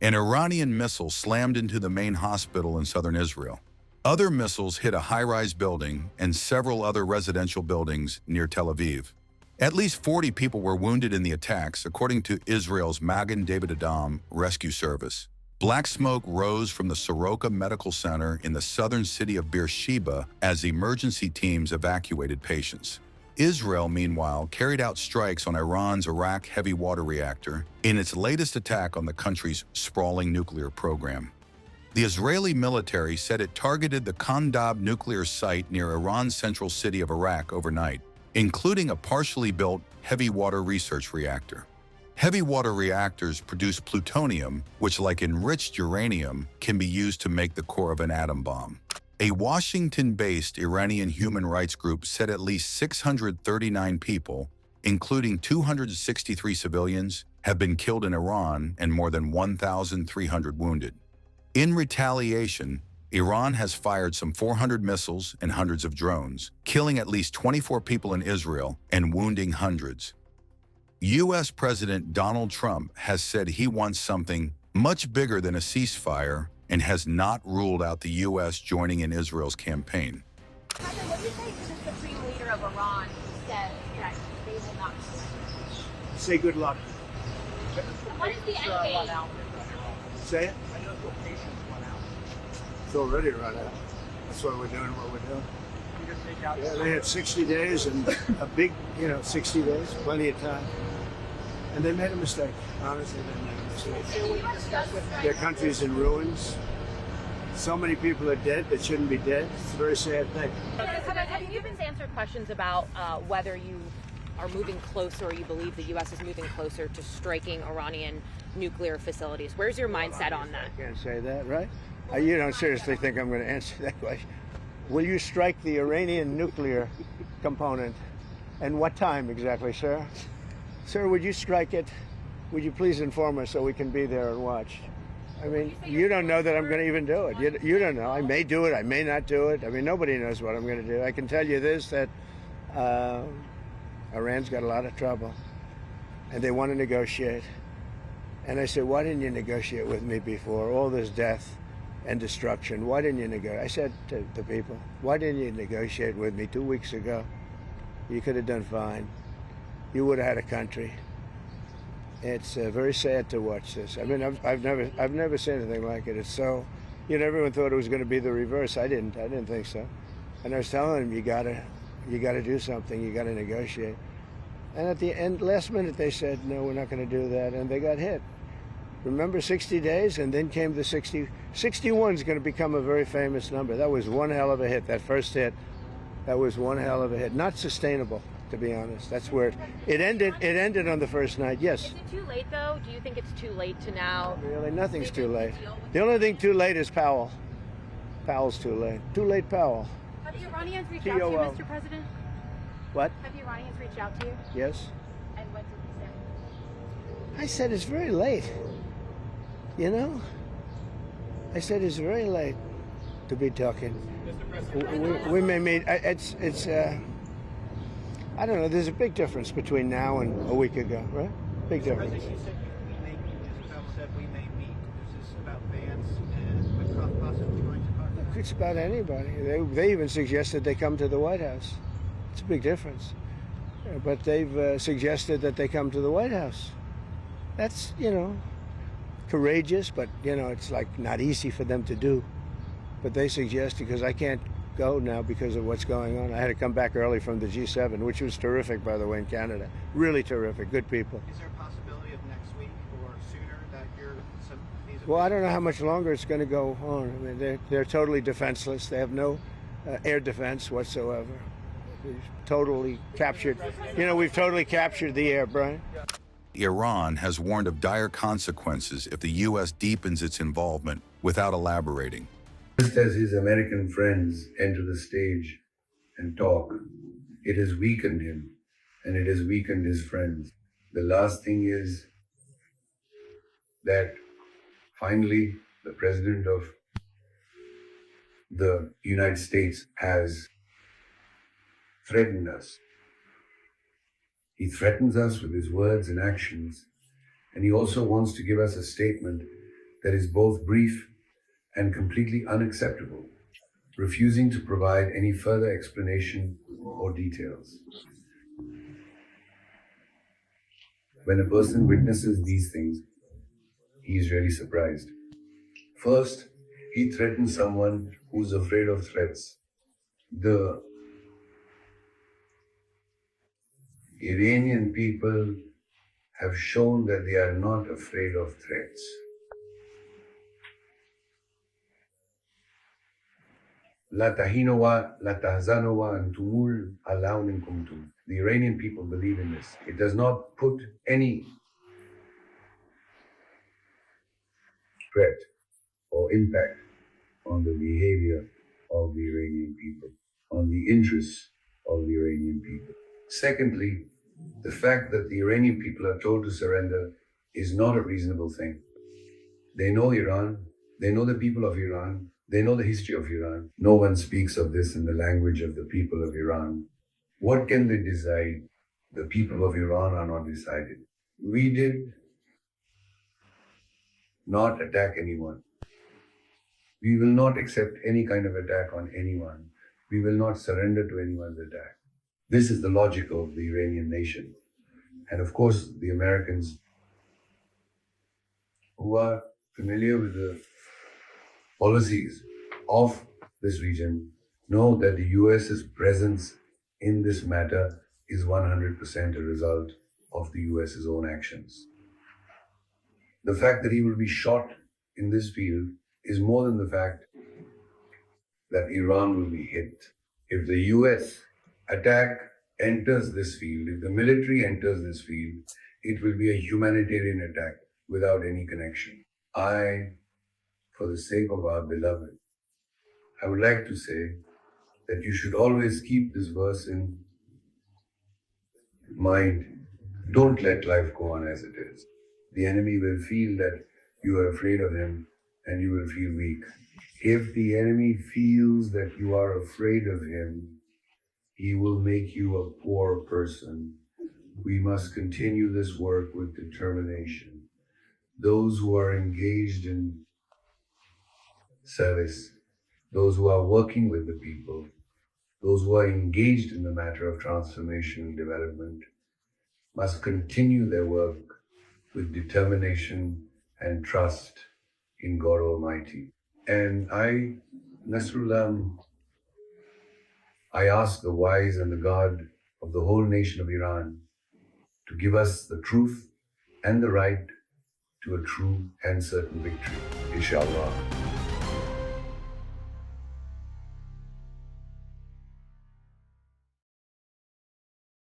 An Iranian missile slammed into the main hospital in southern Israel. Other missiles hit a high-rise building and several other residential buildings near Tel Aviv. At least 40 people were wounded in the attacks, according to Israel's Magen David Adom rescue service. Black smoke rose from the Soroka Medical Center in the southern city of Beersheba as emergency teams evacuated patients. Israel, meanwhile, carried out strikes on Iran's Arak heavy water reactor in its latest attack on the country's sprawling nuclear program. The Israeli military said it targeted the Khandab nuclear site near Iran's central city of Arak overnight, including a partially built heavy water research reactor. Heavy water reactors produce plutonium, which, like enriched uranium, can be used to make the core of an atom bomb. A Washington-based Iranian human rights group said at least 639 people, including 263 civilians, have been killed in Iran and more than 1,300 wounded. In retaliation, Iran has fired some 400 missiles and hundreds of drones, killing at least 24 people in Israel and wounding hundreds. U.S. President Donald Trump has said he wants something much bigger than a ceasefire and has not ruled out the U.S. joining in Israel's campaign. What do you say to the Supreme Leader of Iran said that they will not? Say good luck. What is the end game? Say it. It's already run out. That's why we're doing what we're doing. Yeah, they had 60 days and a big, 60 days, plenty of time. And they made a mistake. Honestly, they made a mistake. Their country's in ruins. So many people are dead that shouldn't be dead. It's a very sad thing. Have you been answered questions about whether you are moving closer or you believe the U.S. is moving closer to striking Iranian nuclear facilities? Where's your mindset on that? I can't say that, right? You don't seriously think I'm going to answer that question? Will you strike the Iranian nuclear component? And what time exactly, sir? Sir, would you strike it? Would you please inform us so we can be there and watch? I mean, you don't know that I'm going to even do it. You don't know. I may do it. I may not do it. I mean, nobody knows what I'm going to do. I can tell you this, that Iran's got a lot of trouble, and they want to negotiate. And I said, why didn't you negotiate with me before? All this death and destruction. Why didn't you negotiate? I said to the people, why didn't you negotiate with me 2 weeks ago? You could have done fine. You would have had a country. It's very sad to watch this. I mean, I've never seen anything like it. It's so, everyone thought it was going to be the reverse. I didn't think so. And I was telling them, you gotta do something. You gotta negotiate. And at the end, last minute, they said, no, we're not going to do that, and they got hit. Remember 60 days, and then came the 60. 61 is going to become a very famous number. That was one hell of a hit. That first hit, that was one hell of a hit. Not sustainable, to be honest. That's where it ended. It ended on the first night. Yes. Is it too late though? Do you think it's too late to now? Really, nothing's too late. The only thing too late is Powell. Powell's too late. Too late, Powell. Have the Iranians reached out to you, Mr. President? What? Have the Iranians reached out to you? Yes. And what did you say? I said it's very late. I said it's very late to be talking. We may meet. It's. I don't know. There's a big difference between now and a week ago, right? Big difference. You said we may meet. Is this about Vance and with Trump possibly going to talk? Look, it's about anybody. They even suggested they come to the White House. It's a big difference. But they've suggested that they come to the White House. That's, courageous, but, it's like not easy for them to do. But they suggest, because I can't go now because of what's going on. I had to come back early from the G7, which was terrific, by the way, in Canada. Really terrific, good people. Is there a possibility of next week or sooner that Well, I don't know how much longer it's going to go on. I mean, they're totally defenseless. They have no air defense whatsoever. We've totally captured, we've totally captured the air, Brian. Iran has warned of dire consequences if the U.S. deepens its involvement without elaborating. Just as his American friends enter the stage and talk, it has weakened him and it has weakened his friends. The last thing is that finally the President of the United States has threatened us. He threatens us with his words and actions, and he also wants to give us a statement that is both brief and completely unacceptable, refusing to provide any further explanation or details. When a person witnesses these things, he is really surprised. First, he threatens someone who's afraid of threats. The Iranian people have shown that they are not afraid of threats. La tahinowa, la tahzanowa, antumul alaun in kuntum. The Iranian people believe in this. It does not put any threat or impact on the behavior of the Iranian people, on the interests of the Iranian people. Secondly, the fact that the Iranian people are told to surrender is not a reasonable thing. They know Iran, they know the people of Iran, they know the history of Iran. No one speaks of this in the language of the people of Iran. What can they decide? The people of Iran are not decided. We did not attack anyone. We will not accept any kind of attack on anyone. We will not surrender to anyone's attack. This is the logic of the Iranian nation. And of course, the Americans, who are familiar with the policies of this region, know that the US's presence in this matter is 100% a result of the US's own actions. The fact that he will be shot in this field is more than the fact that Iran will be hit. If the US attack enters this field, if the military enters this field, it will be a humanitarian attack without any connection. For the sake of our beloved, I would like to say that you should always keep this verse in mind. Don't let life go on as it is. The enemy will feel that you are afraid of him and you will feel weak. If the enemy feels that you are afraid of him, he will make you a poor person. We must continue this work with determination. Those who are engaged in service, those who are working with the people, those who are engaged in the matter of transformation and development, must continue their work with determination and trust in God Almighty. And I, Nasrullah, I ask the wise and the God of the whole nation of Iran to give us the truth and the right to a true and certain victory, inshallah.